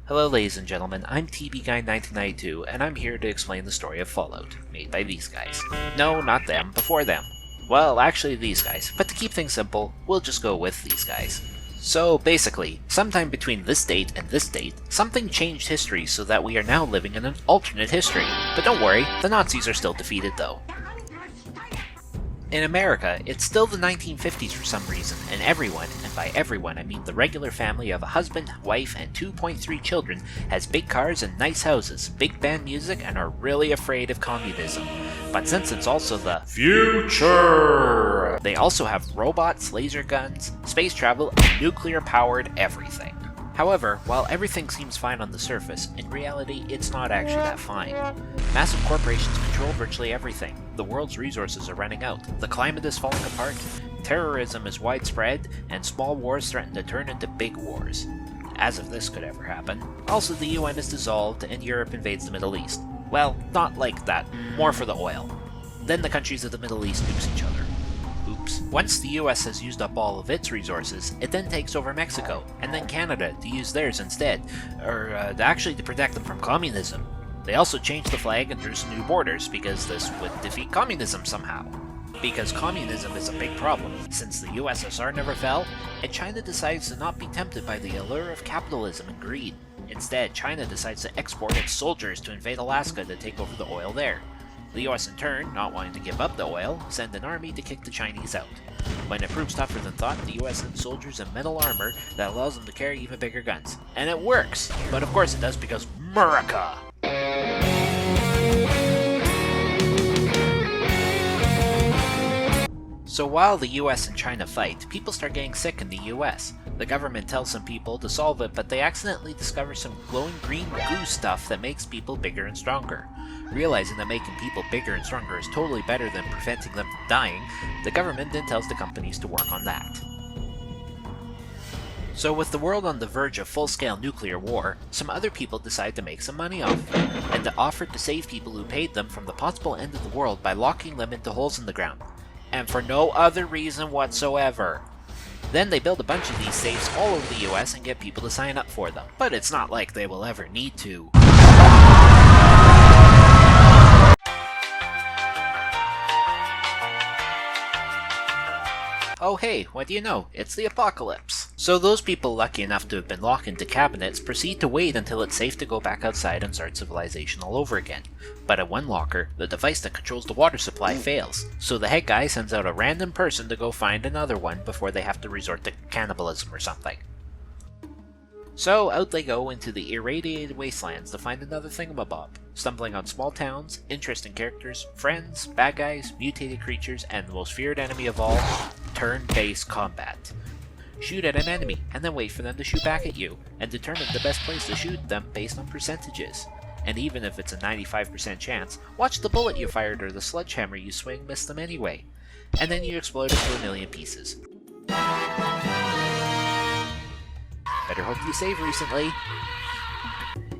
Hello ladies and gentlemen, I'm tbguy1992, and I'm here to explain the story of Fallout, made by these guys. No, not them, before them. Well, actually these guys, but to keep things simple, we'll just go with these guys. So basically, sometime between this date and this date, something changed history so that we are now living in an alternate history. But don't worry, the Nazis are still defeated though. In America, it's still the 1950s for some reason, and everyone, and by everyone I mean the regular family of a husband, wife, and 2.3 children, has big cars and nice houses, big band music, and are really afraid of communism. But since it's also the future, they also have robots, laser guns, space travel, and nuclear-powered everything. However, while everything seems fine on the surface, in reality it's not actually that fine. Massive corporations control virtually everything, the world's resources are running out, the climate is falling apart, terrorism is widespread, and small wars threaten to turn into big wars. As if this could ever happen. Also, the UN is dissolved and Europe invades the Middle East. Well, not like that, more for the oil. Then the countries of the Middle East nukes each other. Oops. Once the US has used up all of its resources, it then takes over Mexico, and then Canada to use theirs instead, or actually to protect them from communism. They also changed the flag and drew some new borders, because this would defeat communism somehow. Because communism is a big problem, since the USSR never fell, and China decides to not be tempted by the allure of capitalism and greed. Instead, China decides to export its soldiers to invade Alaska to take over the oil there. The US in turn, not wanting to give up the oil, send an army to kick the Chinese out. When it proves tougher than thought, the US sends soldiers in metal armor that allows them to carry even bigger guns. And it works! But of course it does because America! So while the US and China fight, people start getting sick in the US. The government tells some people to solve it, but they accidentally discover some glowing green goo stuff that makes people bigger and stronger. Realizing that making people bigger and stronger is totally better than preventing them from dying, the government then tells the companies to work on that. So with the world on the verge of full-scale nuclear war, some other people decide to make some money off it, and offered to save people who paid them from the possible end of the world by locking them into holes in the ground. And for no other reason whatsoever. Then they build a bunch of these safes all over the US and get people to sign up for them. But it's not like they will ever need to. Oh hey, what do you know? It's the apocalypse. So those people lucky enough to have been locked into cabinets proceed to wait until it's safe to go back outside and start civilization all over again. But at one locker, the device that controls the water supply fails, so the head guy sends out a random person to go find another one before they have to resort to cannibalism or something. So out they go into the irradiated wastelands to find another thingamabob, stumbling on small towns, interesting characters, friends, bad guys, mutated creatures, and the most feared enemy of all, turn-based combat. Shoot at an enemy, and then wait for them to shoot back at you, and determine the best place to shoot them based on percentages. And even if it's a 95% chance, watch the bullet you fired or the sledgehammer you swing miss them anyway. And then you explode it to a million pieces. Better hope you saved recently.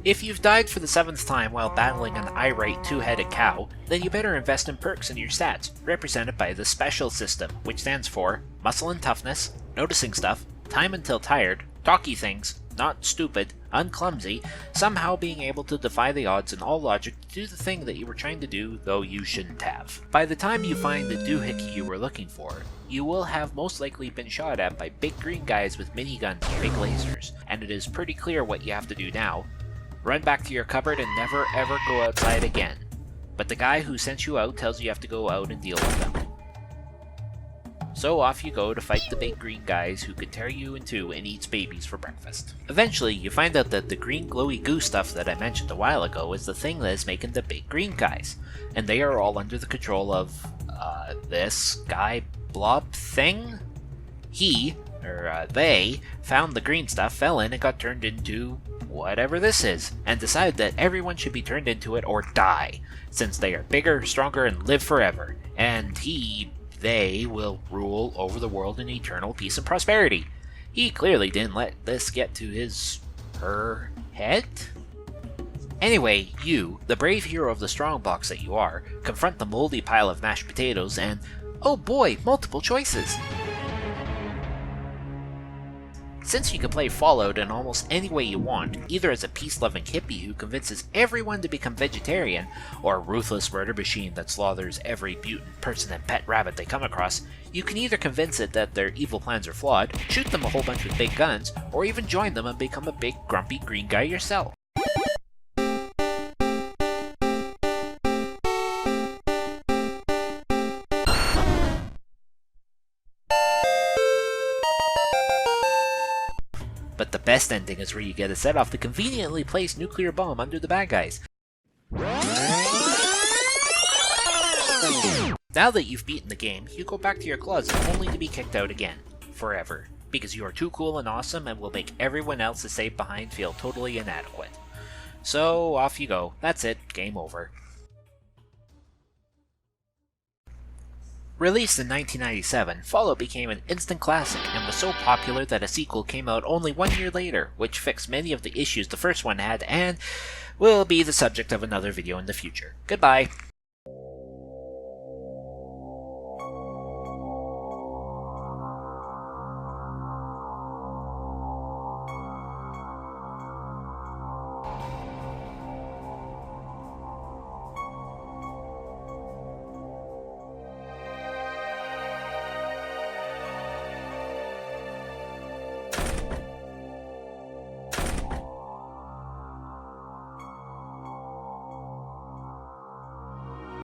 If you've died for the 7th time while battling an irate two-headed cow, then you better invest in perks in your stats, represented by the Special system, which stands for Muscle and Toughness, Noticing Stuff, Time Until Tired, Talky Things, Not Stupid, Unclumsy, somehow being able to defy the odds and all logic to do the thing that you were trying to do, though you shouldn't have. By the time you find the doohickey you were looking for, you will have most likely been shot at by big green guys with miniguns and big lasers, and it is pretty clear what you have to do now. Run back to your cupboard and never ever go outside again. But the guy who sent you out tells you have to go out and deal with them. So off you go to fight the big green guys who could tear you in two and eat babies for breakfast. Eventually, you find out that the green glowy goo stuff that I mentioned a while ago is the thing that is making the big green guys. And they are all under the control of, this guy blob thing? They found the green stuff, fell in, and got turned into whatever this is, and decided that everyone should be turned into it or die, since they are bigger, stronger, and live forever. And they will rule over the world in eternal peace and prosperity. He clearly didn't let this get to her head? Anyway, you, the brave hero of the strongbox that you are, confront the moldy pile of mashed potatoes and, oh boy, multiple choices! Since you can play Fallout in almost any way you want, either as a peace-loving hippie who convinces everyone to become vegetarian, or a ruthless murder machine that slaughters every mutant person and pet rabbit they come across, you can either convince it that their evil plans are flawed, shoot them a whole bunch with big guns, or even join them and become a big grumpy green guy yourself. But the best ending is where you get to set off the conveniently placed nuclear bomb under the bad guys. Now that you've beaten the game, you go back to your closet only to be kicked out again. Forever. Because you are too cool and awesome and will make everyone else to stay behind feel totally inadequate. So, off you go. That's it. Game over. Released in 1997, Fallout became an instant classic and was so popular that a sequel came out only 1 year later, which fixed many of the issues the first one had and will be the subject of another video in the future. Goodbye!